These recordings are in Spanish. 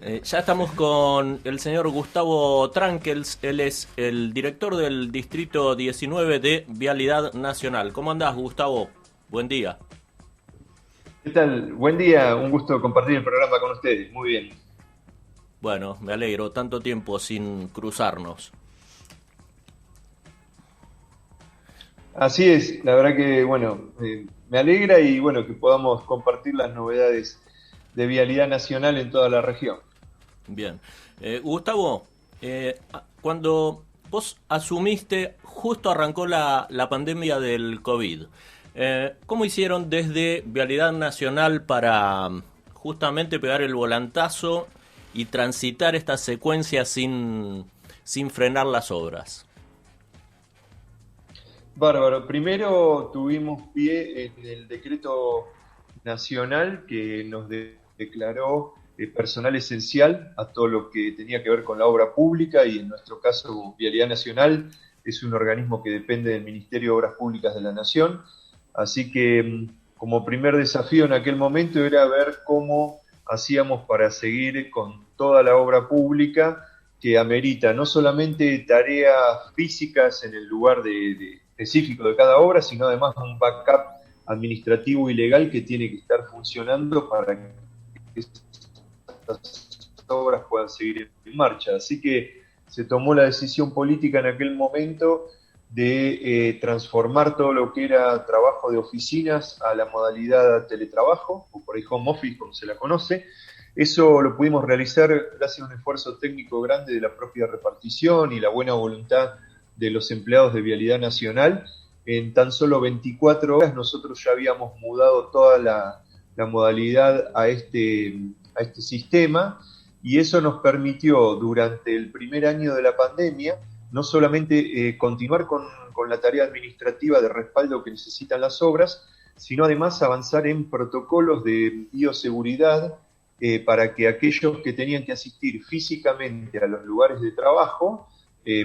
Ya estamos con el señor Gustavo Trankels, él es el director del Distrito 19 de Vialidad Nacional. ¿Cómo andás, Gustavo? Buen día. ¿Qué tal? Buen día, un gusto compartir el programa con ustedes. Muy bien. Bueno, me alegro, tanto tiempo sin cruzarnos. Así es, la verdad que, bueno, me alegra y bueno, que podamos compartir las novedades de vialidad nacional en toda la región. Bien. Gustavo, cuando vos asumiste, justo arrancó la pandemia del COVID. ¿Cómo hicieron desde Vialidad Nacional para justamente pegar el volantazo y transitar esta secuencia sin frenar las obras? Bárbaro, primero tuvimos pie en el decreto nacional que nos declaró personal esencial a todo lo que tenía que ver con la obra pública y en nuestro caso Vialidad Nacional es un organismo que depende del Ministerio de Obras Públicas de la Nación. Así que como primer desafío en aquel momento era ver cómo hacíamos para seguir con toda la obra pública que amerita no solamente tareas físicas en el lugar específico de cada obra, sino además un backup administrativo y legal que tiene que estar funcionando para que estas obras puedan seguir en marcha. Así que se tomó la decisión política en aquel momento de transformar todo lo que era trabajo de oficinas a la modalidad teletrabajo, o por ahí home office, como se la conoce. Eso lo pudimos realizar gracias a un esfuerzo técnico grande de la propia repartición y la buena voluntad de los empleados de Vialidad Nacional. En tan solo 24 horas nosotros ya habíamos mudado toda la modalidad a este sistema y eso nos permitió durante el primer año de la pandemia no solamente continuar con la tarea administrativa de respaldo que necesitan las obras, sino además avanzar en protocolos de bioseguridad para que aquellos que tenían que asistir físicamente a los lugares de trabajo,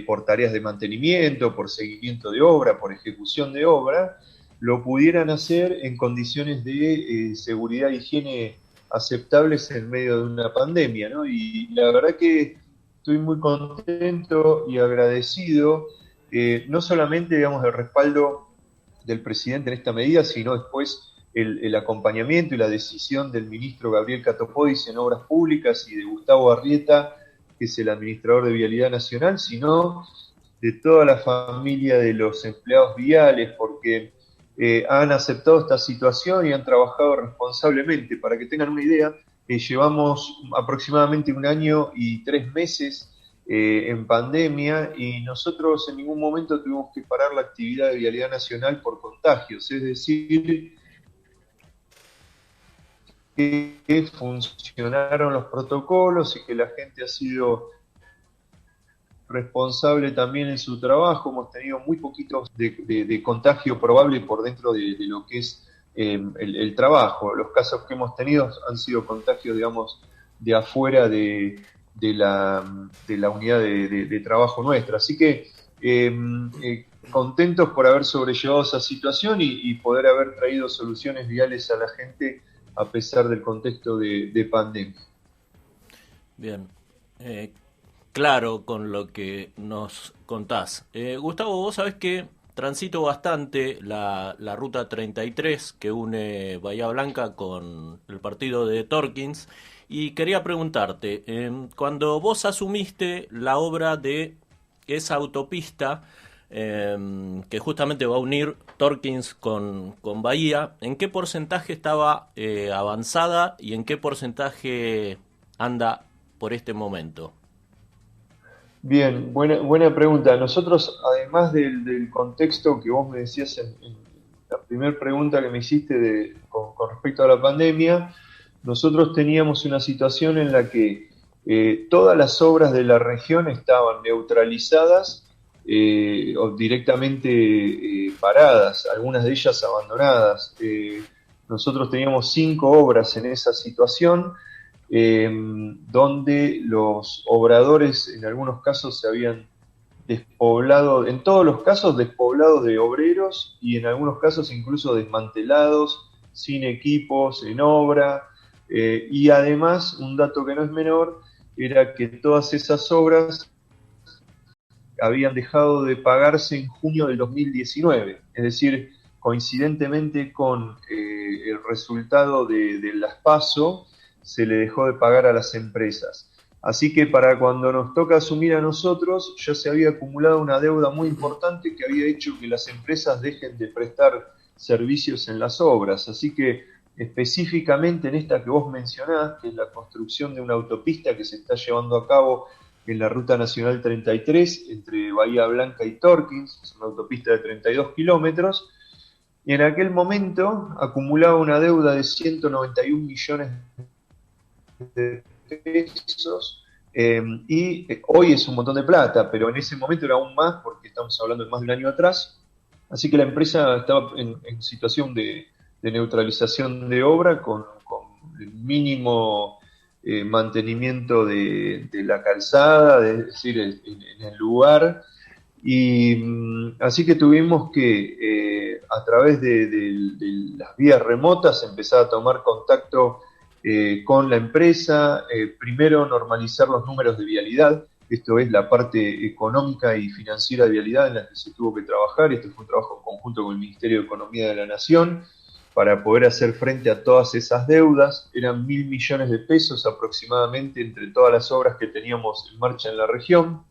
por tareas de mantenimiento, por seguimiento de obra, por ejecución de obra, lo pudieran hacer en condiciones de seguridad e higiene aceptables en medio de una pandemia, ¿no? Y la verdad que estoy muy contento y agradecido, no solamente, digamos, del respaldo del presidente en esta medida, sino después el acompañamiento y la decisión del ministro Gabriel Catopodis en Obras Públicas y de Gustavo Arrieta, que es el administrador de Vialidad Nacional, sino de toda la familia de los empleados viales, porque han aceptado esta situación y han trabajado responsablemente. Para que tengan una idea, llevamos aproximadamente 1 año y 3 meses en pandemia y nosotros en ningún momento tuvimos que parar la actividad de Vialidad Nacional por contagios, es decir, que funcionaron los protocolos y que la gente ha sido responsable también en su trabajo. Hemos tenido muy poquitos de contagio probable por dentro de lo que es el trabajo. Los casos que hemos tenido han sido contagios, digamos, de afuera de la unidad de trabajo nuestra. Así que contentos por haber sobrellevado esa situación y poder haber traído soluciones viales a la gente a pesar del contexto de pandemia. Bien. Eh, claro con lo que nos contás. Gustavo, vos sabés que transito bastante la ruta 33 que une Bahía Blanca con el partido de Torkins y quería preguntarte, cuando vos asumiste la obra de esa autopista que justamente va a unir Torkins con Bahía, ¿en qué porcentaje estaba avanzada y en qué porcentaje anda por este momento? Bien, buena pregunta. Nosotros, además del contexto que vos me decías en la primera pregunta que me hiciste con respecto a la pandemia, nosotros teníamos una situación en la que todas las obras de la región estaban neutralizadas o directamente paradas, algunas de ellas abandonadas. Nosotros teníamos 5 obras en esa situación donde los obradores en algunos casos se habían despoblado, en todos los casos despoblados de obreros y en algunos casos incluso desmantelados, sin equipos, en obra. Y además, un dato que no es menor, era que todas esas obras habían dejado de pagarse en junio del 2019, es decir, coincidentemente con el resultado de las PASO, se le dejó de pagar a las empresas. Así que para cuando nos toca asumir a nosotros, ya se había acumulado una deuda muy importante que había hecho que las empresas dejen de prestar servicios en las obras. Así que específicamente en esta que vos mencionás, que es la construcción de una autopista que se está llevando a cabo en la Ruta Nacional 33, entre Bahía Blanca y Torkins, es una autopista de 32 kilómetros, y en aquel momento acumulaba una deuda de 191 millones de pesos, hoy es un montón de plata, pero en ese momento era aún más, porque estamos hablando de más de un año atrás, así que la empresa estaba en situación de neutralización de obra con el mínimo mantenimiento de la calzada, es decir, en el lugar. Y así que tuvimos que, a través de las vías remotas, empezar a tomar contacto con la empresa, primero normalizar los números de vialidad, esto es la parte económica y financiera de vialidad en la que se tuvo que trabajar. Este fue un trabajo en conjunto con el Ministerio de Economía de la Nación para poder hacer frente a todas esas deudas. Eran 1.000 millones de pesos aproximadamente entre todas las obras que teníamos en marcha en la región.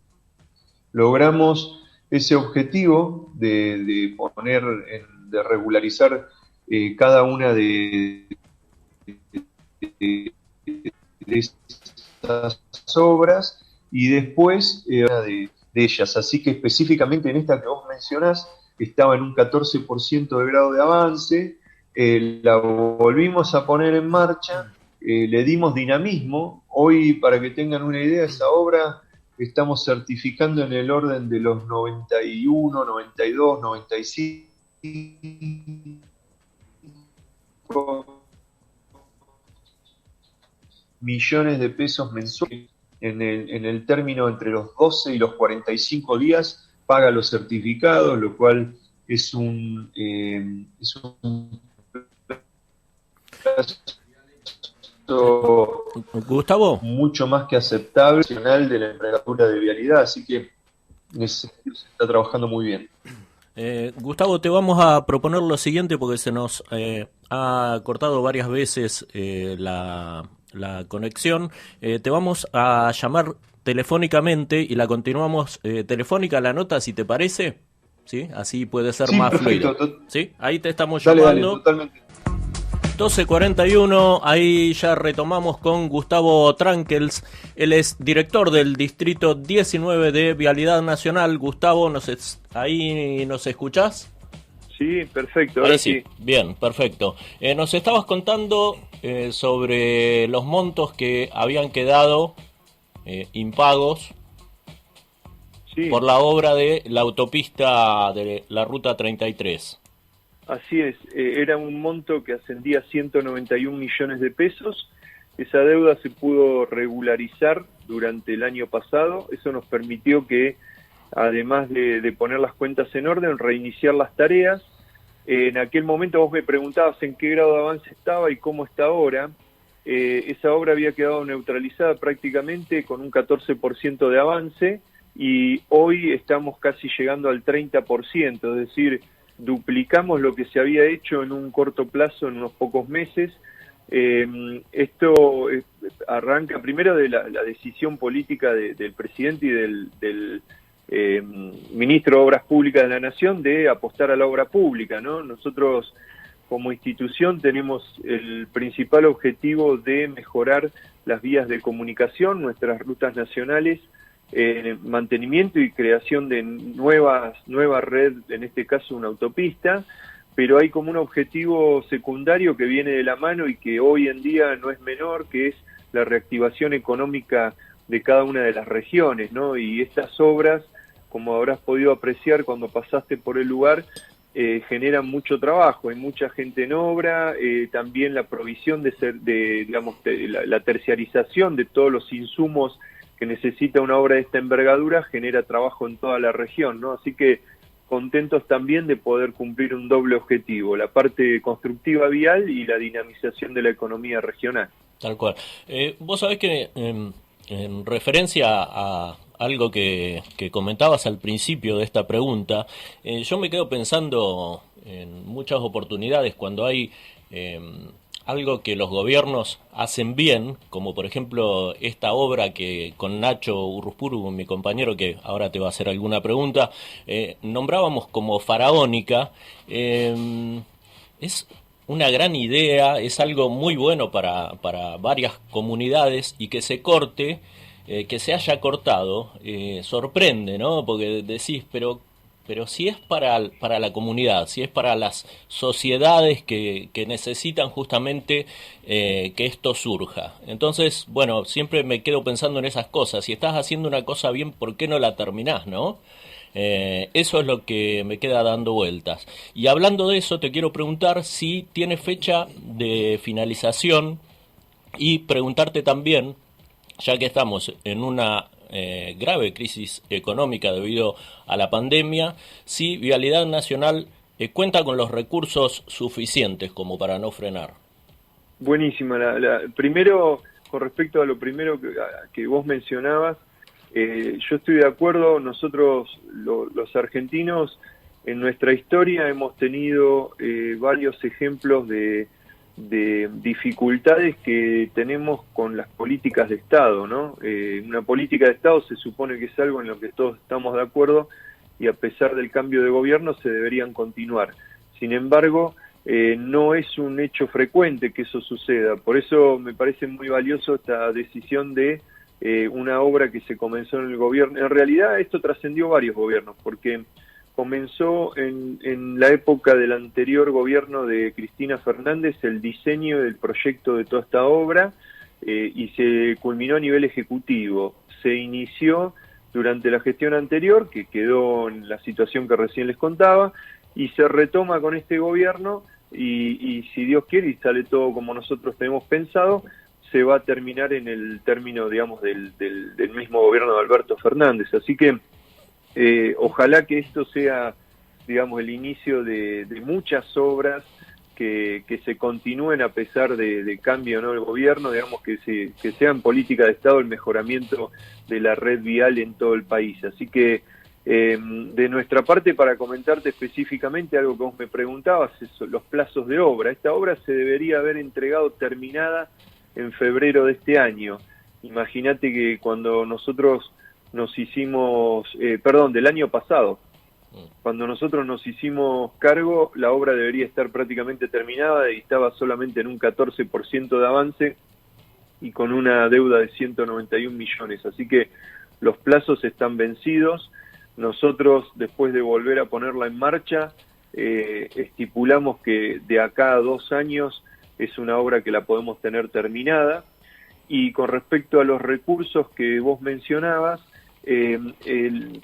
Logramos ese objetivo de poner, de regularizar cada una de estas obras, y después de ellas. Así que específicamente en esta que vos mencionás, estaba en un 14% de grado de avance, la volvimos a poner en marcha, le dimos dinamismo. Hoy, para que tengan una idea, esa obra estamos certificando en el orden de los 91, 92, 95 millones de pesos mensuales. En el término entre los 12 y los 45 días paga los certificados, lo cual es un Gustavo, mucho más que aceptable de la envergadura de vialidad, así que en ese sentido se está trabajando muy bien. Gustavo, te vamos a proponer lo siguiente porque se nos ha cortado varias veces la conexión. Te vamos a llamar telefónicamente y la continuamos telefónica la nota, si te parece. ¿Sí? Así puede ser Sí, más perfecto. fluido. ¿Sí? Ahí te estamos Dale, llamando. totalmente. 12:41, ahí ya retomamos con Gustavo Trankels, él es director del Distrito 19 de Vialidad Nacional. Gustavo, ¿ahí nos escuchás? Sí, perfecto. Ahí sí, bien, perfecto. Nos estabas contando sobre los montos que habían quedado impagos por la obra de la autopista de la Ruta 33. Así es, era un monto que ascendía a 191 millones de pesos. Esa deuda se pudo regularizar durante el año pasado. Eso nos permitió que, además de poner las cuentas en orden, reiniciar las tareas. En aquel momento vos me preguntabas en qué grado de avance estaba y cómo está ahora. Esa obra había quedado neutralizada prácticamente con un 14% de avance, y hoy estamos casi llegando al 30%, es decir, duplicamos lo que se había hecho en un corto plazo, en unos pocos meses. Esto arranca primero de la decisión política del presidente y del ministro de Obras Públicas de la Nación de apostar a la obra pública, ¿no? Nosotros como institución tenemos el principal objetivo de mejorar las vías de comunicación, nuestras rutas nacionales, mantenimiento y creación de nueva red, en este caso una autopista, pero hay como un objetivo secundario que viene de la mano y que hoy en día no es menor, que es la reactivación económica de cada una de las regiones, ¿no? Y estas obras, como habrás podido apreciar cuando pasaste por el lugar, generan mucho trabajo, hay mucha gente en obra, también la provisión la terciarización de todos los insumos que necesita una obra de esta envergadura genera trabajo en toda la región, ¿no? Así que contentos también de poder cumplir un doble objetivo, la parte constructiva vial y la dinamización de la economía regional. Tal cual. Vos sabés que en referencia a algo que comentabas al principio de esta pregunta, yo me quedo pensando en muchas oportunidades cuando hay eh, algo que los gobiernos hacen bien, como por ejemplo esta obra que con Nacho Urruspuru, mi compañero, que ahora te va a hacer alguna pregunta, nombrábamos como faraónica. Es una gran idea, es algo muy bueno para varias comunidades, y que se corte, que se haya cortado, sorprende, ¿no? Porque decís, pero si es para la comunidad, si es para las sociedades que necesitan justamente que esto surja. Entonces, bueno, siempre me quedo pensando en esas cosas. Si estás haciendo una cosa bien, ¿por qué no la terminás, no? Eso es lo que me queda dando vueltas. Y hablando de eso, te quiero preguntar si tiene fecha de finalización, y preguntarte también, ya que estamos en una grave crisis económica debido a la pandemia, si Vialidad Nacional cuenta con los recursos suficientes como para no frenar. Buenísima. Primero, con respecto a lo primero que vos mencionabas, yo estoy de acuerdo. Nosotros, los argentinos, en nuestra historia hemos tenido varios ejemplos de dificultades que tenemos con las políticas de Estado, ¿no? Una política de Estado se supone que es algo en lo que todos estamos de acuerdo, y a pesar del cambio de gobierno se deberían continuar. Sin embargo, no es un hecho frecuente que eso suceda. Por eso me parece muy valioso esta decisión de una obra que se comenzó en el gobierno. En realidad esto trascendió varios gobiernos, porque comenzó en la época del anterior gobierno de Cristina Fernández el diseño del proyecto de toda esta obra, y se culminó a nivel ejecutivo. Se inició durante la gestión anterior, que quedó en la situación que recién les contaba, y se retoma con este gobierno, y si Dios quiere y sale todo como nosotros tenemos pensado, se va a terminar en el término, digamos, del mismo gobierno de Alberto Fernández. Así que ojalá que esto sea, digamos, el inicio de muchas obras que se continúen a pesar de cambio, ¿no?, del gobierno, digamos, que sean política de Estado el mejoramiento de la red vial en todo el país. Así que de nuestra parte, para comentarte específicamente algo que vos me preguntabas, los plazos de obra. Esta obra se debería haber entregado terminada en febrero de este año. Imagínate que cuando nosotros nos hicimos, del año pasado, cuando nosotros nos hicimos cargo, la obra debería estar prácticamente terminada y estaba solamente en un 14% de avance y con una deuda de 191 millones. Así que los plazos están vencidos. Nosotros, después de volver a ponerla en marcha, estipulamos que de acá a 2 años es una obra que la podemos tener terminada. Y con respecto a los recursos que vos mencionabas,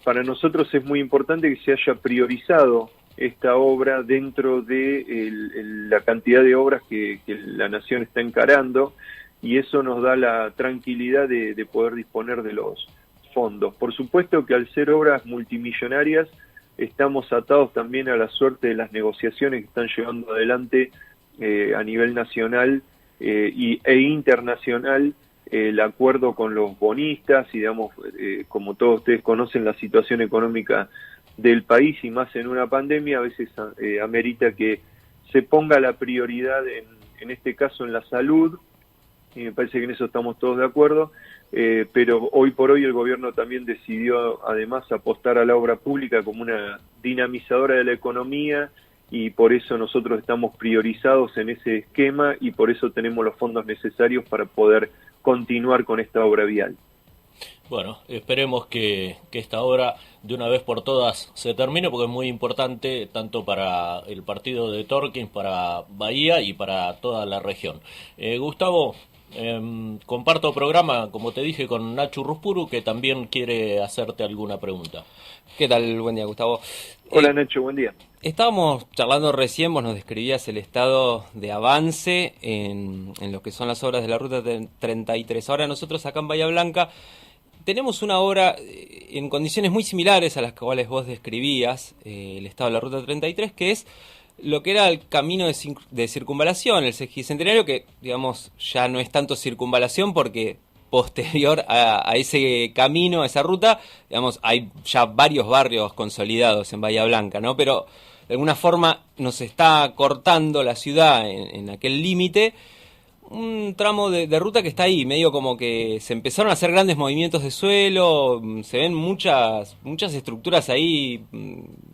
para nosotros es muy importante que se haya priorizado esta obra dentro de la cantidad de obras que la Nación está encarando, y eso nos da la tranquilidad de poder disponer de los fondos. Por supuesto que al ser obras multimillonarias estamos atados también a la suerte de las negociaciones que están llevando adelante a nivel nacional e internacional, el acuerdo con los bonistas, y digamos, como todos ustedes conocen, la situación económica del país, y más en una pandemia, a veces amerita que se ponga la prioridad en este caso en la salud, y me parece que en eso estamos todos de acuerdo, pero hoy por hoy el gobierno también decidió además apostar a la obra pública como una dinamizadora de la economía, y por eso nosotros estamos priorizados en ese esquema, y por eso tenemos los fondos necesarios para poder continuar con esta obra vial. Bueno, esperemos que esta obra de una vez por todas se termine, porque es muy importante tanto para el partido de Torkins, para Bahía y para toda la región. Gustavo, comparto programa, como te dije, con Nacho Urruspuru, que también quiere hacerte alguna pregunta. ¿Qué tal? Buen día, Gustavo. Hola, Nacho, buen día. Estábamos charlando recién, vos nos describías el estado de avance en lo que son las obras de la Ruta 33. Ahora nosotros acá en Bahía Blanca tenemos una obra en condiciones muy similares a las cuales vos describías, el estado de la Ruta 33, que es lo que era el camino de circunvalación, el sesquicentenario, que digamos ya no es tanto circunvalación porque posterior a ese camino, a esa ruta, digamos, hay ya varios barrios consolidados en Bahía Blanca, ¿no? Pero de alguna forma nos está cortando la ciudad en aquel límite, un tramo de ruta que está ahí, medio como que se empezaron a hacer grandes movimientos de suelo, se ven muchas estructuras ahí,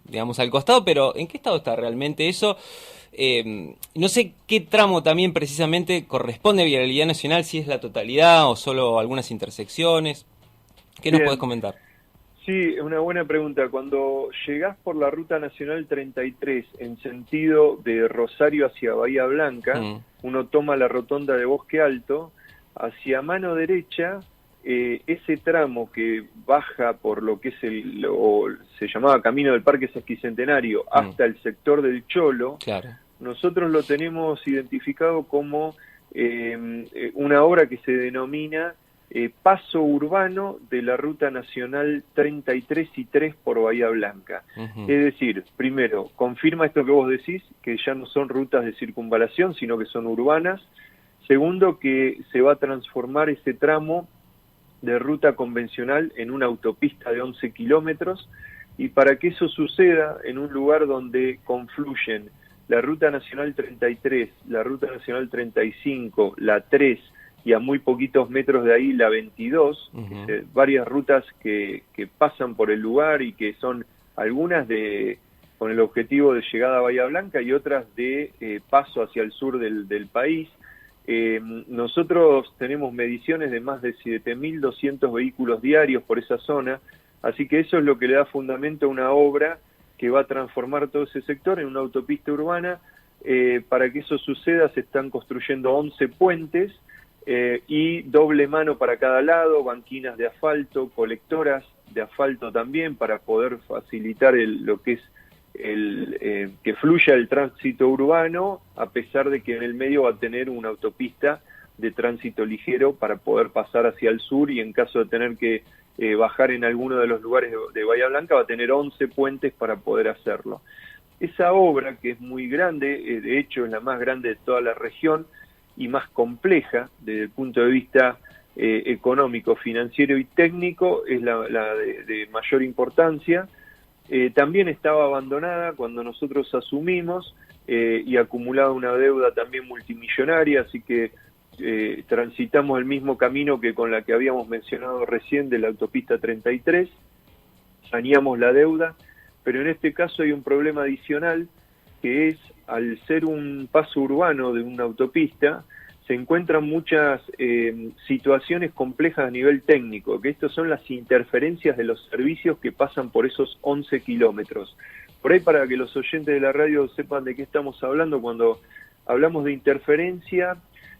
digamos, al costado, pero ¿en qué estado está realmente eso? No sé qué tramo también precisamente corresponde a Vialidad Nacional, si es la totalidad o solo algunas intersecciones. ¿Qué nos Bien. podés comentar? Sí, es una buena pregunta. Cuando llegás por la Ruta Nacional 33 en sentido de Rosario hacia Bahía Blanca, uno toma la rotonda de Bosque Alto, hacia mano derecha, ese tramo que baja por lo que es se llamaba Camino del Parque Sesquicentenario hasta el sector del Cholo, claro, nosotros lo tenemos identificado como una obra que se denomina paso urbano de la Ruta Nacional 33 y 3 por Bahía Blanca. Es decir, primero, confirma esto que vos decís, que ya no son rutas de circunvalación, sino que son urbanas. Segundo, que se va a transformar ese tramo de ruta convencional en una autopista de 11 kilómetros, y para que eso suceda en un lugar donde confluyen la Ruta Nacional 33, la Ruta Nacional 35, la 3, y a muy poquitos metros de ahí la 22, varias rutas que pasan por el lugar y que son algunas con el objetivo de llegada a Bahía Blanca y otras de paso hacia el sur del país. Nosotros tenemos mediciones de más de 7.200 vehículos diarios por esa zona, así que eso es lo que le da fundamento a una obra que va a transformar todo ese sector en una autopista urbana. Para que eso suceda se están construyendo 11 puentes, y doble mano para cada lado, banquinas de asfalto, colectoras de asfalto también para poder facilitar lo que es que fluya el tránsito urbano, a pesar de que en el medio va a tener una autopista de tránsito ligero para poder pasar hacia el sur, y en caso de tener que bajar en alguno de los lugares de Bahía Blanca va a tener 11 puentes para poder hacerlo. Esa obra, que es muy grande, de hecho es la más grande de toda la región y más compleja desde el punto de vista económico, financiero y técnico, es la de mayor importancia. También estaba abandonada cuando nosotros asumimos y acumulaba una deuda también multimillonaria, así que transitamos el mismo camino que con la que habíamos mencionado recién de la autopista 33, saneamos la deuda, pero en este caso hay un problema adicional, que es, al ser un paso urbano de una autopista, se encuentran muchas situaciones complejas a nivel técnico, que estas son las interferencias de los servicios que pasan por esos 11 kilómetros. Por ahí, para que los oyentes de la radio sepan de qué estamos hablando, cuando hablamos de interferencia,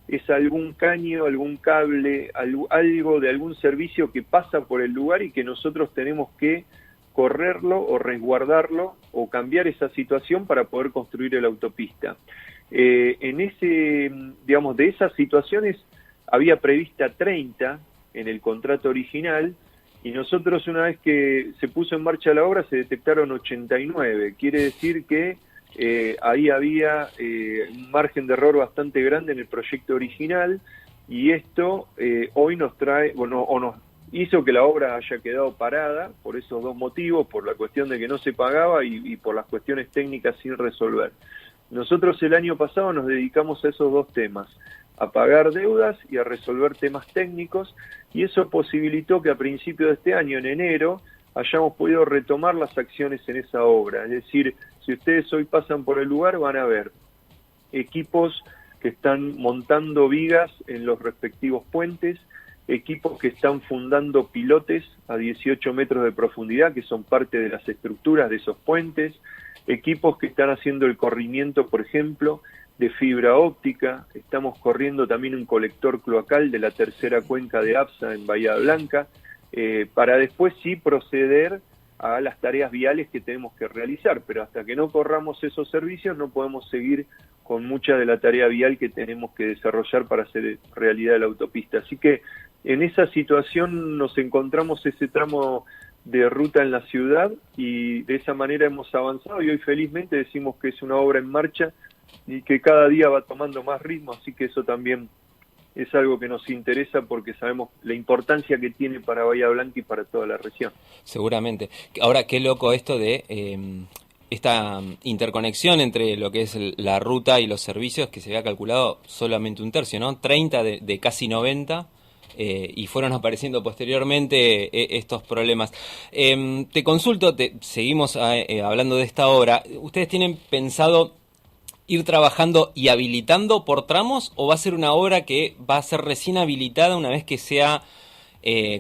es algún caño, algún cable, algo de algún servicio que pasa por el lugar y que nosotros tenemos que correrlo o resguardarlo o cambiar esa situación para poder construir la autopista. En ese, digamos, de esas situaciones había prevista 30 en el contrato original, y nosotros, una vez que se puso en marcha la obra, se detectaron 89. Quiere decir que ahí había un margen de error bastante grande en el proyecto original, y esto hoy nos trae, o nos hizo que la obra haya quedado parada por esos dos motivos, por la cuestión de que no se pagaba y por las cuestiones técnicas sin resolver. Nosotros el año pasado nos dedicamos a esos dos temas, a pagar deudas y a resolver temas técnicos, y eso posibilitó que a principios de este año, en enero, hayamos podido retomar las acciones en esa obra. Es decir, si ustedes hoy pasan por el lugar, van a ver equipos que están montando vigas en los respectivos puentes, equipos que están fundando pilotes a 18 metros de profundidad, que son parte de las estructuras de esos puentes, equipos que están haciendo el corrimiento, por ejemplo, de fibra óptica. Estamos corriendo también un colector cloacal de la tercera cuenca de APSA en Bahía Blanca, para después sí proceder a las tareas viales que tenemos que realizar, pero hasta que no corramos esos servicios no podemos seguir con mucha de la tarea vial que tenemos que desarrollar para hacer realidad la autopista. Así que en esa situación nos encontramos ese tramo de ruta en la ciudad, y de esa manera hemos avanzado y hoy felizmente decimos que es una obra en marcha y que cada día va tomando más ritmo, así que eso también es algo que nos interesa porque sabemos la importancia que tiene para Bahía Blanca y para toda la región. Seguramente. Ahora, qué loco esto de esta interconexión entre lo que es la ruta y los servicios, que se había calculado solamente un tercio, ¿no? 30 de casi 90, y fueron apareciendo posteriormente estos problemas. Te consulto, seguimos hablando de esta obra. ¿Ustedes tienen pensado ir trabajando y habilitando por tramos, o va a ser una obra que va a ser recién habilitada una vez que sea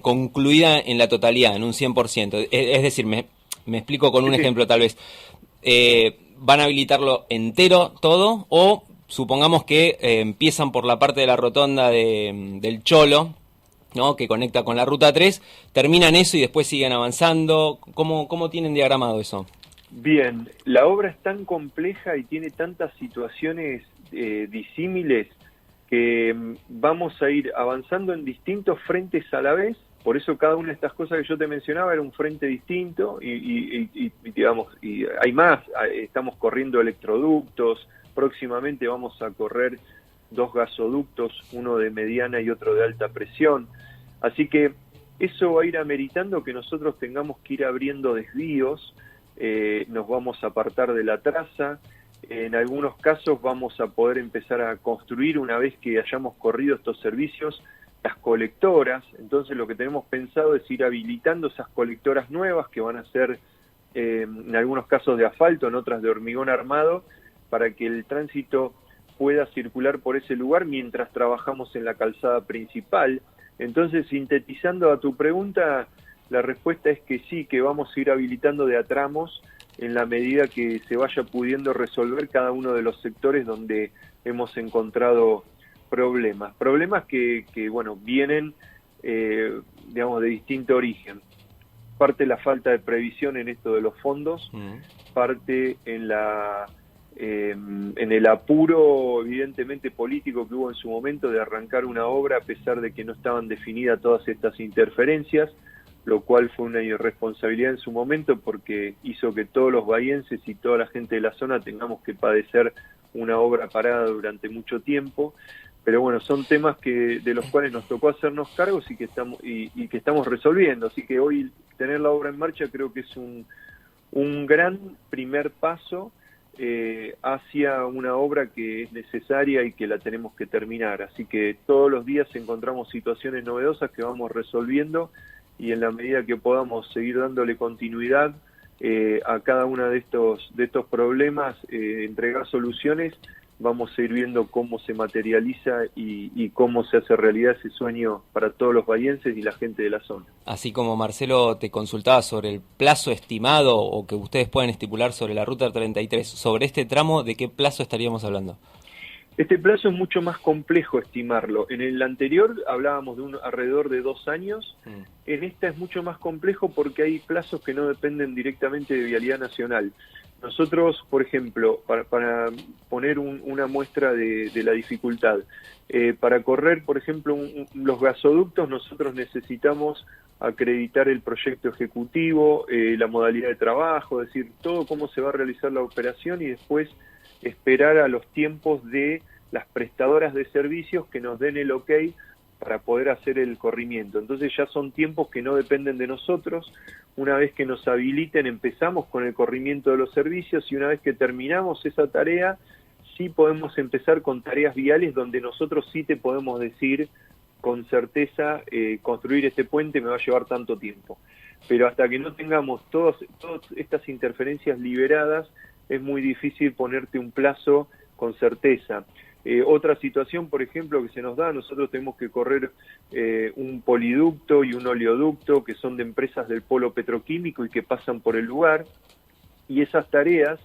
concluida en la totalidad, en un 100%? Es decir, me explico con un ejemplo tal vez. ¿Van a habilitarlo entero todo, o supongamos que empiezan por la parte de la rotonda del Cholo, ¿no?, que conecta con la ruta 3, terminan eso y después siguen avanzando? ¿Cómo tienen diagramado eso? Bien, la obra es tan compleja y tiene tantas situaciones disímiles que vamos a ir avanzando en distintos frentes a la vez. Por eso cada una de estas cosas que yo te mencionaba era un frente distinto y digamos, y hay más. Estamos corriendo electroductos, próximamente vamos a correr 2 gasoductos, uno de mediana y otro de alta presión. Así que eso va a ir ameritando que nosotros tengamos que ir abriendo desvíos. Nos vamos a apartar de la traza, en algunos casos vamos a poder empezar a construir, una vez que hayamos corrido estos servicios, las colectoras. Entonces lo que tenemos pensado es ir habilitando esas colectoras nuevas, que van a ser en algunos casos de asfalto, en otras de hormigón armado, para que el tránsito pueda circular por ese lugar mientras trabajamos en la calzada principal. Entonces, sintetizando a tu pregunta, la respuesta es que sí, que vamos a ir habilitando de a tramos en la medida que se vaya pudiendo resolver cada uno de los sectores donde hemos encontrado problemas. Problemas que bueno, vienen, digamos, de distinto origen. Parte la falta de previsión en esto de los fondos, parte en el apuro evidentemente político que hubo en su momento de arrancar una obra a pesar de que no estaban definidas todas estas interferencias, lo cual fue una irresponsabilidad en su momento porque hizo que todos los bahienses y toda la gente de la zona tengamos que padecer una obra parada durante mucho tiempo. Pero bueno, son temas de los cuales nos tocó hacernos cargos y que estamos resolviendo. Así que hoy tener la obra en marcha creo que es un gran primer paso hacia una obra que es necesaria y que la tenemos que terminar. Así que todos los días encontramos situaciones novedosas que vamos resolviendo, y en la medida que podamos seguir dándole continuidad a cada uno de estos problemas, entregar soluciones, vamos a ir viendo cómo se materializa y cómo se hace realidad ese sueño para todos los bahienses y la gente de la zona. Así como Marcelo te consultaba sobre el plazo estimado o que ustedes pueden estipular sobre la Ruta 33, sobre este tramo, ¿de qué plazo estaríamos hablando? Este plazo es mucho más complejo estimarlo. En el anterior hablábamos de alrededor de 2 años. En esta es mucho más complejo porque hay plazos que no dependen directamente de Vialidad Nacional. Nosotros, por ejemplo, para poner una muestra de la dificultad, para correr, por ejemplo, los gasoductos, nosotros necesitamos acreditar el proyecto ejecutivo, la modalidad de trabajo, es decir, todo cómo se va a realizar la operación, y después esperar a los tiempos de las prestadoras de servicios que nos den el ok para poder hacer el corrimiento. Entonces ya son tiempos que no dependen de nosotros. Una vez que nos habiliten empezamos con el corrimiento de los servicios, y una vez que terminamos esa tarea sí podemos empezar con tareas viales donde nosotros sí te podemos decir con certeza construir este puente me va a llevar tanto tiempo. Pero hasta que no tengamos todas estas interferencias liberadas es muy difícil ponerte un plazo con certeza. Otra situación, por ejemplo, que se nos da, nosotros tenemos que correr un poliducto y un oleoducto que son de empresas del polo petroquímico y que pasan por el lugar, y esas tareas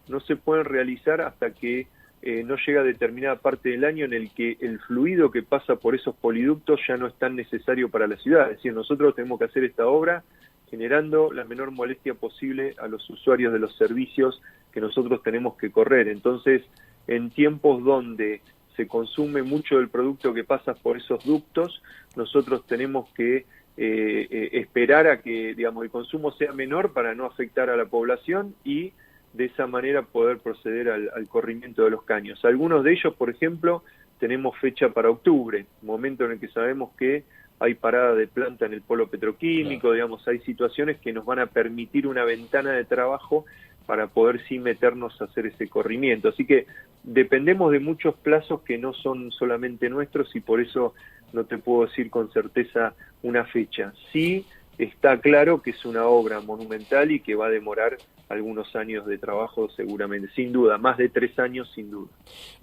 no se pueden realizar hasta que no llega a determinada parte del año en el que el fluido que pasa por esos poliductos ya no es tan necesario para la ciudad. Es decir, nosotros tenemos que hacer esta obra generando la menor molestia posible a los usuarios de los servicios que nosotros tenemos que correr. Entonces, en tiempos donde se consume mucho del producto que pasa por esos ductos, nosotros tenemos que esperar esperar a que, digamos, el consumo sea menor para no afectar a la población y de esa manera poder proceder al corrimiento de los caños. Algunos de ellos, por ejemplo, tenemos fecha para octubre, momento en el que sabemos que hay parada de planta en el polo petroquímico, claro. Digamos, hay situaciones que nos van a permitir una ventana de trabajo para poder sí meternos a hacer ese corrimiento. Así que dependemos de muchos plazos que no son solamente nuestros y por eso no te puedo decir con certeza una fecha. Sí está claro que es una obra monumental y que va a demorar algunos años de trabajo seguramente, sin duda, más de 3 años sin duda.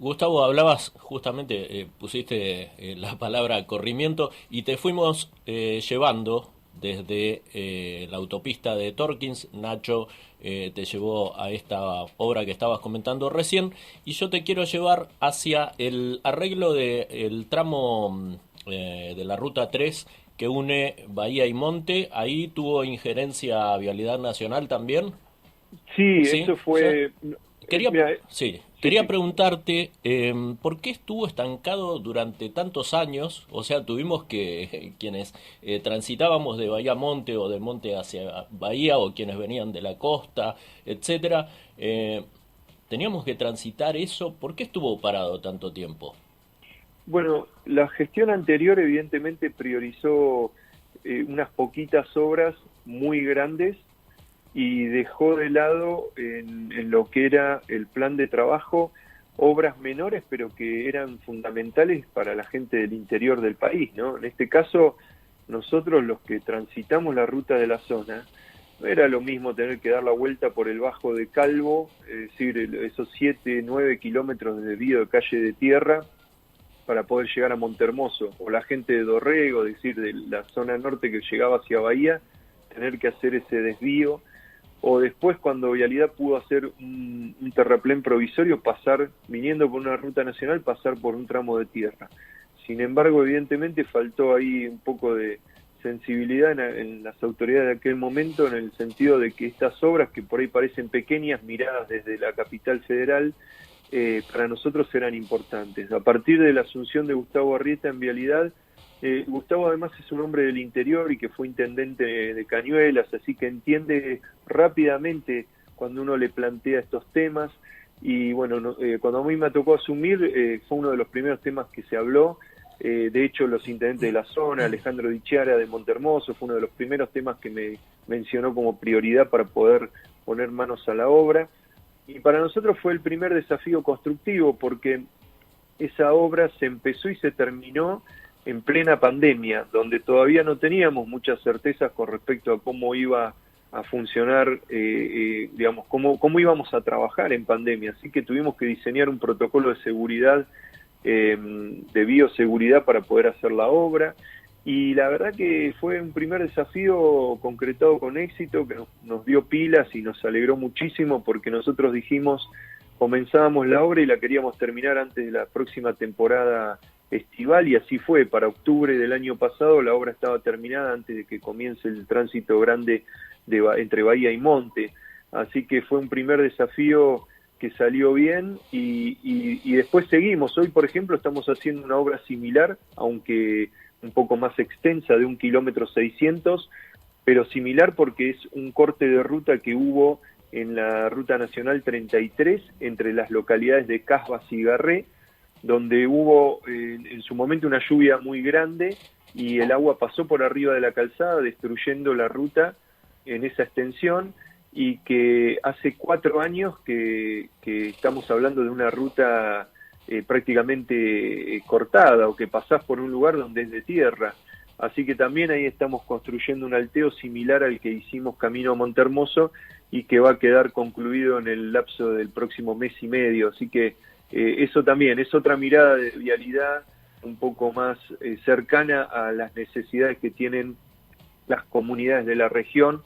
Gustavo, hablabas justamente, pusiste la palabra corrimiento y te fuimos llevando desde la autopista de Torkins. Nacho te llevó a esta obra que estabas comentando recién y yo te quiero llevar hacia el arreglo del tramo de la Ruta 3 que une Bahía y Monte. Ahí tuvo injerencia Vialidad Nacional también. Sí, eso fue... Quería preguntarte, ¿por qué estuvo estancado durante tantos años? O sea, tuvimos que, quienes transitábamos de Bahía a Monte o de Monte hacia Bahía o quienes venían de la costa, etcétera, teníamos que transitar eso. ¿Por qué estuvo parado tanto tiempo? Bueno, la gestión anterior evidentemente priorizó unas poquitas obras muy grandes y dejó de lado en lo que era el plan de trabajo obras menores pero que eran fundamentales para la gente del interior del país, ¿no? En este caso, nosotros los que transitamos la ruta de la zona, no era lo mismo tener que dar la vuelta por el Bajo de Calvo, es decir, esos 7, 9 kilómetros de desvío de calle de tierra para poder llegar a Montehermoso, o la gente de Dorrego, es decir, de la zona norte que llegaba hacia Bahía, tener que hacer ese desvío, o después cuando Vialidad pudo hacer un terraplén provisorio, pasar, viniendo por una ruta nacional, pasar por un tramo de tierra. Sin embargo, evidentemente faltó ahí un poco de sensibilidad en las autoridades de aquel momento, en el sentido de que estas obras, que por ahí parecen pequeñas, miradas desde la capital federal, para nosotros eran importantes. A partir de la asunción de Gustavo Arrieta en Vialidad, Gustavo además es un hombre del interior y que fue intendente de Cañuelas, así que entiende rápidamente cuando uno le plantea estos temas y bueno, cuando a mí me tocó asumir fue uno de los primeros temas que se habló. De hecho, los intendentes de la zona, Alejandro Dichiara de Montehermoso, fue uno de los primeros temas que me mencionó como prioridad para poder poner manos a la obra. Y para nosotros fue el primer desafío constructivo porque esa obra se empezó y se terminó en plena pandemia, donde todavía no teníamos muchas certezas con respecto a cómo iba a funcionar, digamos, cómo íbamos a trabajar en pandemia. Así que tuvimos que diseñar un protocolo de seguridad, de bioseguridad para poder hacer la obra. Y la verdad que fue un primer desafío concretado con éxito, que nos dio pilas y nos alegró muchísimo porque nosotros dijimos, comenzábamos la obra y la queríamos terminar antes de la próxima temporada estival y así fue. Para octubre del año pasado la obra estaba terminada antes de que comience el tránsito grande entre Bahía y Monte. Así que fue un primer desafío que salió bien y después seguimos. Hoy, por ejemplo, estamos haciendo una obra similar, aunque un poco más extensa, de 1,6 kilómetros, pero similar porque es un corte de ruta que hubo en la Ruta Nacional 33 entre las localidades de Casbas y Garré, donde hubo en su momento una lluvia muy grande y el agua pasó por arriba de la calzada destruyendo la ruta en esa extensión y que hace 4 años que estamos hablando de una ruta prácticamente cortada o que pasás por un lugar donde es de tierra. Así que también ahí estamos construyendo un alteo similar al que hicimos camino a Montehermoso y que va a quedar concluido en el lapso del próximo mes y medio. Así que eso también es otra mirada de vialidad un poco más cercana a las necesidades que tienen las comunidades de la región,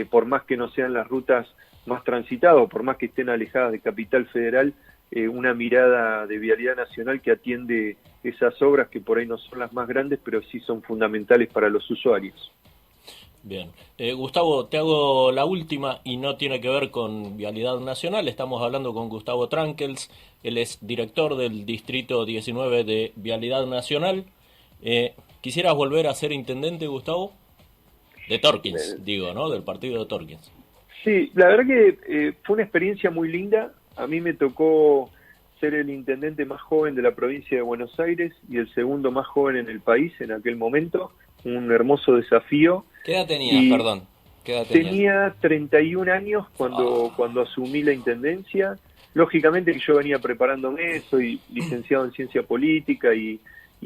por más que no sean las rutas más transitadas, por más que estén alejadas de Capital Federal, una mirada de vialidad nacional que atiende esas obras que por ahí no son las más grandes, pero sí son fundamentales para los usuarios. Bien. Gustavo, te hago la última y no tiene que ver con Vialidad Nacional. Estamos hablando con Gustavo Trankels, él es director del Distrito 19 de Vialidad Nacional. ¿Quisieras volver a ser intendente, Gustavo? De Torkins, digo, ¿no? Del partido de Torkins. Sí, la verdad que fue una experiencia muy linda. A mí me tocó ser el intendente más joven de la provincia de Buenos Aires y el segundo más joven en el país en aquel momento. Un hermoso desafío. ¿Qué edad tenías, perdón? ¿Qué edad tenías? Tenía 31 años cuando asumí la intendencia. Lógicamente que yo venía preparándome, soy licenciado en Ciencia Política y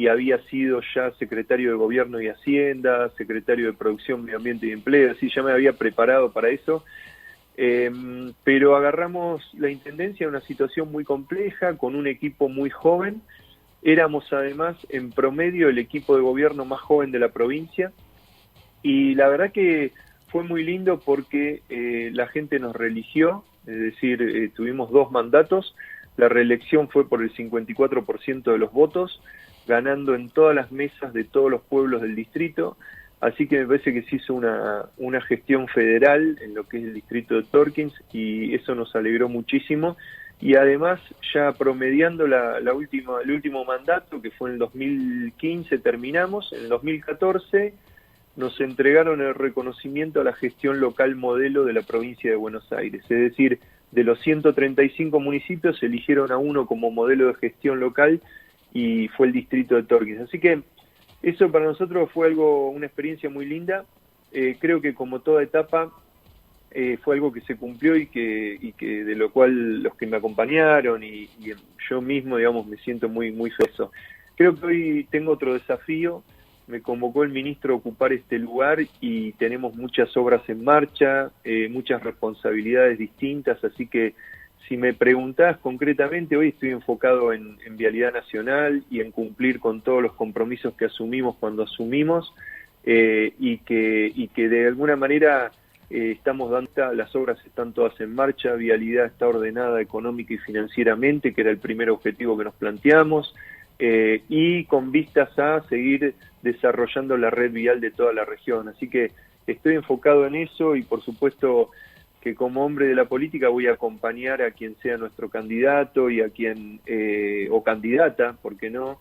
había sido ya secretario de Gobierno y Hacienda, secretario de Producción, Medio Ambiente y Empleo, así ya me había preparado para eso. Pero agarramos la intendencia en una situación muy compleja, con un equipo muy joven. Éramos además en promedio el equipo de gobierno más joven de la provincia y la verdad que fue muy lindo porque la gente nos reeligió, es decir, tuvimos 2 mandatos, la reelección fue por el 54% de los votos, ganando en todas las mesas de todos los pueblos del distrito, así que me parece que se hizo una gestión federal en lo que es el distrito de Torkins y eso nos alegró muchísimo. Y además, ya promediando el último mandato, que fue en el 2015, terminamos, en el 2014 nos entregaron el reconocimiento a la gestión local modelo de la provincia de Buenos Aires. Es decir, de los 135 municipios, eligieron a uno como modelo de gestión local y fue el distrito de Torkins. Así que eso para nosotros fue una experiencia muy linda. Creo que como toda etapa, fue algo que se cumplió y que de lo cual los que me acompañaron y yo mismo, digamos, me siento muy feliz. Creo que hoy tengo otro desafío. Me convocó el ministro a ocupar este lugar y tenemos muchas obras en marcha, muchas responsabilidades distintas, así que si me preguntás concretamente, hoy estoy enfocado en Vialidad Nacional y en cumplir con todos los compromisos que asumimos cuando asumimos y que de alguna manera estamos dando, las obras están todas en marcha, Vialidad está ordenada económica y financieramente, que era el primer objetivo que nos planteamos, y con vistas a seguir desarrollando la red vial de toda la región. Así que estoy enfocado en eso y por supuesto que como hombre de la política voy a acompañar a quien sea nuestro candidato y a quien, o candidata, ¿por qué no?,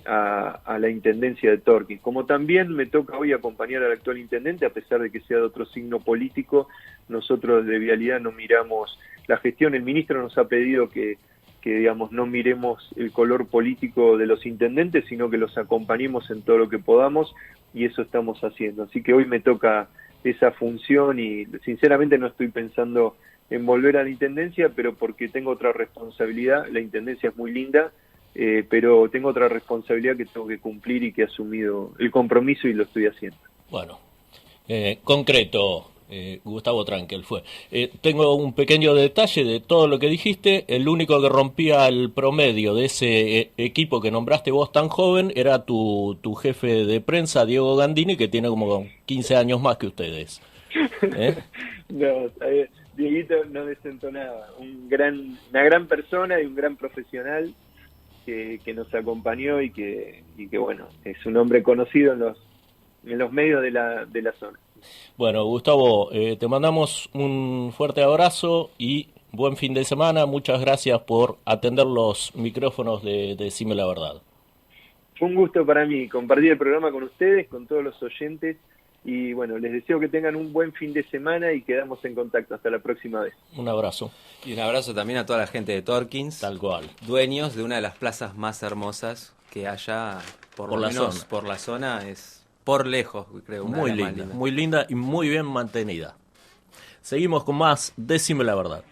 a la intendencia de Torkins. Como también me toca hoy acompañar al actual intendente, a pesar de que sea de otro signo político, nosotros de Vialidad no miramos la gestión. El ministro nos ha pedido que digamos no miremos el color político de los intendentes, sino que los acompañemos en todo lo que podamos y eso estamos haciendo. Así que hoy me toca esa función y sinceramente no estoy pensando en volver a la intendencia, pero porque tengo otra responsabilidad. La intendencia es muy linda, pero tengo otra responsabilidad que tengo que cumplir y que he asumido el compromiso y lo estoy haciendo. Bueno, concreto, Gustavo Trankel fue. Tengo un pequeño detalle de todo lo que dijiste. El único que rompía el promedio de ese equipo que nombraste vos tan joven era tu jefe de prensa, Diego Gandini, que tiene como 15 años más que ustedes. No, Dieguito no desentonaba. Una gran persona y un gran profesional que nos acompañó y que bueno, es un hombre conocido en los medios de la zona. Bueno, Gustavo, te mandamos un fuerte abrazo y buen fin de semana. Muchas gracias por atender los micrófonos de Decime la Verdad. Fue un gusto para mí compartir el programa con ustedes, con todos los oyentes. Y bueno, les deseo que tengan un buen fin de semana y quedamos en contacto. Hasta la próxima vez. Un abrazo. Y un abrazo también a toda la gente de Torkins. Tal cual. Dueños de una de las plazas más hermosas que haya, por lo menos por la zona, es por lejos, creo. Muy linda y muy bien mantenida. Seguimos con más Decime la Verdad.